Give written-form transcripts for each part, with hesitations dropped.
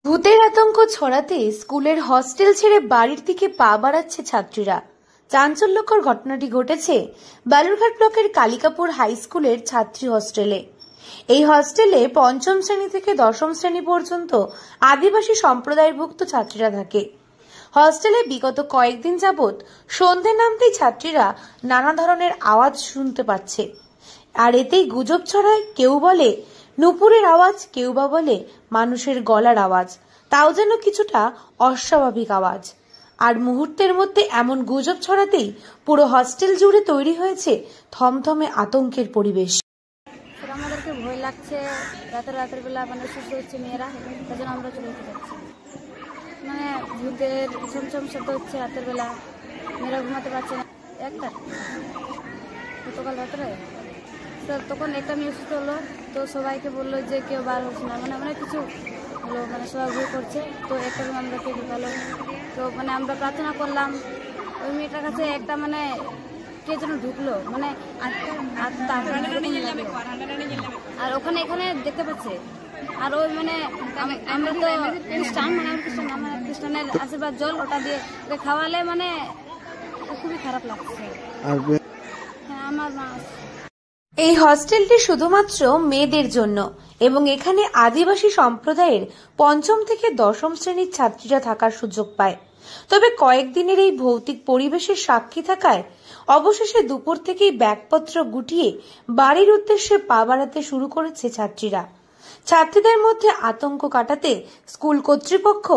ভূতের আতঙ্ক ছড়াতে স্কুলের হস্টেল ছেড়ে বাড়ির দিকে পা বাড়াচ্ছে ছাত্রীরা। চাঞ্চল্যকর ঘটনাটি ঘটেছে বালুরঘাট ব্লকের কালিকাপুর হাই স্কুলের ছাত্রী হস্টেলে। এই হস্টেলে পঞ্চম শ্রেণী থেকে দশম শ্রেণী পর্যন্ত আদিবাসী সম্প্রদায়ভুক্ত ছাত্রীরা থাকে। হস্টেলে বিগত কয়েকদিন যাবৎ সন্ধে নামতেই ছাত্রীরা নানা ধরনের আওয়াজ শুনতে পাচ্ছে। আর এতেই গুজব ছড়ায়, কেউ বলে নুপুরের আওয়াজ, কেউ বা বলে মানুষের গলার আওয়াজ, তাও যেন কিছুটা অস্বাভাবিক আওয়াজ। আর মুহূর্তের মধ্যে এমন গুজব ছড়াতেই পুরো হস্টেল জুড়ে তৈরি হয়েছে থমথমে আতঙ্কের পরিবেশ। আমাদেরকে ভয় লাগছে, রাতের বেলা মানে সুস্থ হচ্ছে মেয়েরা, তার জন্য আমরা চলে যেতে চাচ্ছি। মানে ভূতের ছমছম শব্দ হচ্ছে রাতের বেলা, মেয়েরা ঘুমাতে পারছে না। গতকাল রাত্রে তখন একটা মেয়ে অসুস্থ হলো, তো সবাইকে বললো যে কেউ বার হচ্ছে না, মানে কিছু হলো, মানে সবাই ভয় করছে। তো একটা রুম আমরা কে ঢুকালো, তো মানে আমরা প্রার্থনা করলাম। ওই মেয়েটার কাছে একটা মানে কে যেন ঢুকলো, মানে আর এখানে দেখতে পাচ্ছে। আর ওই মানে আমরা তো খ্রিস্টান, মানে আমার খ্রিস্টানের আশীর্বাদ জল ওটা দিয়ে খাওয়ালে মানে খুবই খারাপ লাগছে। হ্যাঁ, আমার মা। এই হস্টেলটি শুধুমাত্র মেয়েদের জন্য এবং এখানে আদিবাসী সম্প্রদায়ের পঞ্চম থেকে দশম শ্রেণীর ছাত্রীরা থাকার সুযোগ পায়। তবে কয়েকদিনের এই ভৌতিক পরিবেশের সাক্ষী থাকায় অবশেষে দুপুর থেকেই ব্যাগপত্র গুটিয়ে বাড়ির উদ্দেশ্যে পা বাড়াতে শুরু করেছে ছাত্রীরা। ছাত্রীদের মধ্যে আতঙ্ক কাটাতে স্কুল কর্তৃপক্ষ,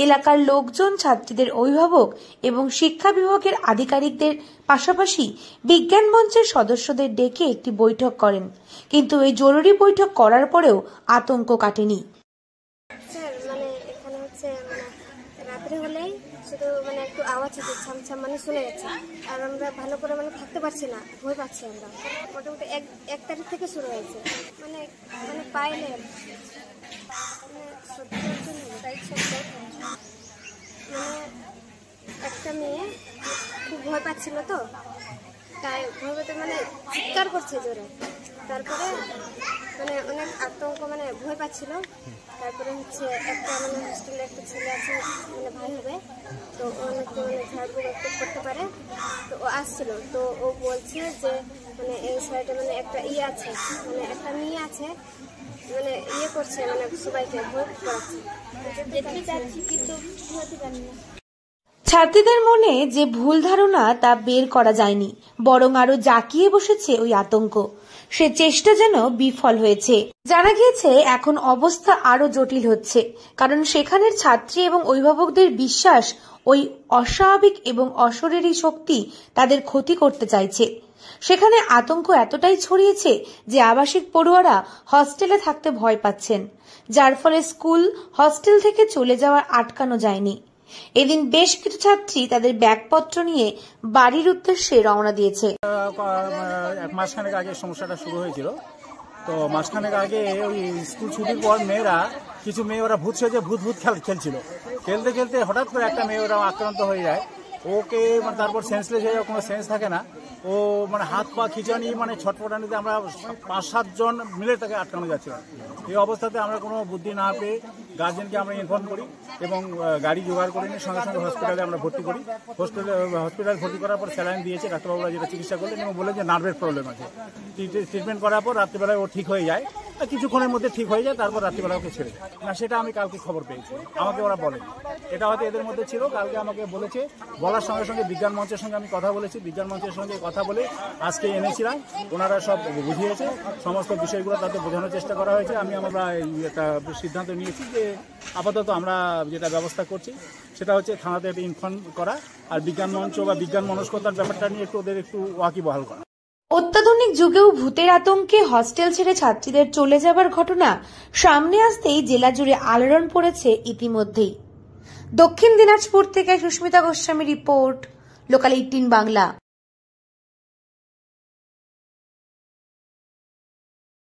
এলাকার লোকজন, ছাত্রীদের অভিভাবক এবং শিক্ষা বিভাগের আধিকারিকদের পাশাপাশি বিজ্ঞান মঞ্চের সদস্যদের ডেকে একটি বৈঠক করেন। কিন্তু এই জরুরি বৈঠক করার পরেও আতঙ্ক কাটেনি। রাত্রে হলেই শুধু মানে একটু আওয়াজ হচ্ছে, ছামছাম মানে শুনে যাচ্ছে। আর আমরা ভালো করে মানে থাকতে পারছি না, ভয় পাচ্ছি আমরা। মোটামুটি এক তারিখ থেকে শুরু হয়েছে, মানে পাইলে মানে একটা মেয়ে খুব ভয় পাচ্ছিল, তো তাই ভয় পেতে মানে চিৎকার করছে জোরে। তারপরে মানে অনেক আতঙ্ক, মানে ভয় পাচ্ছিল। তারপরে হচ্ছে একটা মানে হোস্টেলে একটা ছেলে আছে, মানে ভাই হবে, তো অনেক মানে ঝাড়ফুঁক একটু করতে পারে, তো ও আসছিল। তো ও বলছে যে মানে এই সাইডে মানে একটা আছে, মানে একটা মেয়ে আছে, মানে করছে, মানে সবাইকে ভয় করাচ্ছে। কিন্তু ছাত্রীদের মনে যে ভুল ধারণা তা বের করা যায়নি, বরং আরো জাঁকিয়ে বসেছে ওই আতঙ্ক। সে চেষ্টা যেন বিফল হয়েছে। জানা গিয়েছে এখন অবস্থা আরো জটিল হচ্ছে, কারণ সেখানের ছাত্রী এবং অভিভাবকদের বিশ্বাস ওই অস্বাভাবিক এবং অশরীরী শক্তি তাদের ক্ষতি করতে চাইছে। সেখানে আতঙ্ক এতটাই ছড়িয়েছে যে আবাসিক পড়ুয়ারা হস্টেলে থাকতে ভয় পাচ্ছেন, যার ফলে স্কুল হস্টেল থেকে চলে যাওয়া আটকানো যায়নি। এদিন বেশ কিছু ছাত্রী তাদের ব্যাগপত্র নিয়ে বাড়ির উদ্দেশ্যে রওনা দিয়েছে। এক মাসখানেক আগে সমস্যাটা শুরু হয়েছিল। তো মাসখানেক আগে ওই স্কুল ছুটির পর কিছু মেয়ে ওরা ভূত সেজে ভূত খেলছিল। খেলতে খেলতে হঠাৎ করে একটা মেয়ে ওরা আক্রান্ত হয়ে যায়। ওকে মানে তারপর সেন্সলেস হয়ে যায়, কোনো সেন্স থাকে না। ও মানে হাত পা খিচানি, মানে ছটফটানিতে আমরা 5-7 জন মিলে তাকে আটকানো যাচ্ছিল। এই অবস্থাতে আমরা কোনো বুদ্ধি না পেয়ে গার্জেনকে আমরা ইনফর্ম করি এবং গাড়ি জোগাড় করে নিয়ে সঙ্গে সঙ্গে হসপিটালে আমরা ভর্তি করি। হসপিটালে ভর্তি করার পর স্যালাইন দিয়েছে, ডাক্তারবাবুরা যেটা চিকিৎসা করলেন এবং বললেন যে নার্ভের প্রবলেম আছে। ট্রিটমেন্ট করার পর রাত্রিবেলায় ও ঠিক হয়ে যায়, কিছুক্ষণের মধ্যে ঠিক হয়ে যায়। তারপর রাত্রিবেলা ওকে ছেড়ে যায় না, সেটা আমি কালকে খবর পেয়েছি, আমাকে ওরা বলে। এটা হয়তো এদের মধ্যে ছিল, কালকে আমাকে বলেছে। বলার সঙ্গে সঙ্গে বিজ্ঞান মঞ্চের সঙ্গে আমি কথা বলেছি, বিজ্ঞান মঞ্চের সঙ্গে কথা বলে আজকে এনেছিলাম। ওনারা সব বুঝিয়েছে, সমস্ত বিষয়গুলো তাদের বোঝানোর চেষ্টা করা হয়েছে। আমরা একটা সিদ্ধান্ত নিয়েছি যে আপাতত আমরা যেটা ব্যবস্থা করছি সেটা হচ্ছে থানাতে একটা ইনফর্ম করা, আর বিজ্ঞান মঞ্চ বা বিজ্ঞান মনস্কতার ব্যাপারটা নিয়ে ওদের একটু ওয়াকিবহাল করা। অত্যাধুনিক যুগেও ভূতের আতঙ্কে হস্টেল ছেড়ে ছাত্রীদের চলে যাবার ঘটনা সামনে আসতেই জেলা জুড়ে আলোড়ন পড়েছে ইতিমধ্যেই। দক্ষিণ দিনাজপুর থেকে সুস্মিতা গোস্বামী রিপোর্ট, লোকাল 18 বাংলা।